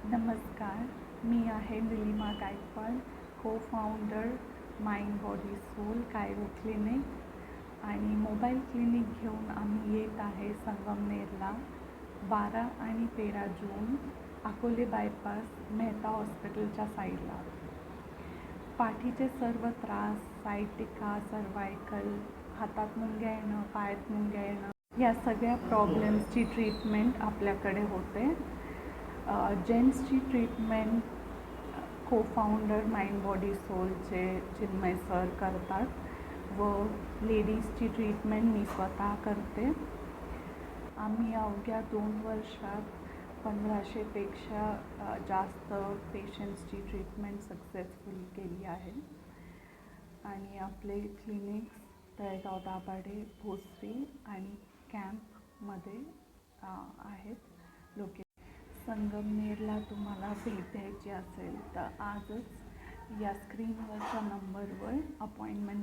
नमस्कार, मी आहे Nilima Gaikwad, co-founder mind body soul chiro clinic आणि मोबाईल क्लिनिक घेऊन आम्ही येत आहे संगमनेरला 12 आणि 13 जून अकोले बायपास मेहता हॉस्पिटलच्या साईडला. पाठीचे सर्व त्रास, सायटिका, सर्वायकल, हातात मुंग्या येणं, पायात मुंग्या येणं या सगळ्या प्रॉब्लेम्सची ट्रीटमेंट आपल्याकडे होते. जेंट्सची ट्रीटमेंट को-फाउंडर माइंड बॉडी सोलचे चिन्मय सर करतात व लेडीजची ट्रीटमेंट मी स्वतः करते. आम्ही अवघ्या 2 वर्षात 1500पेक्षा जास्त पेशंट्सची ट्रीटमेंट सक्सेसफुल केली आहे आणि आपले क्लिनिक्स तळेगाव दाभाडे, भोसरी आणि कॅम्पमध्ये आहेत लोके. संगमनेरला तुम्हाला भेट द्यायची असेल तर आजच या स्क्रीनवरच्या नंबरवर अपॉइंटमेंट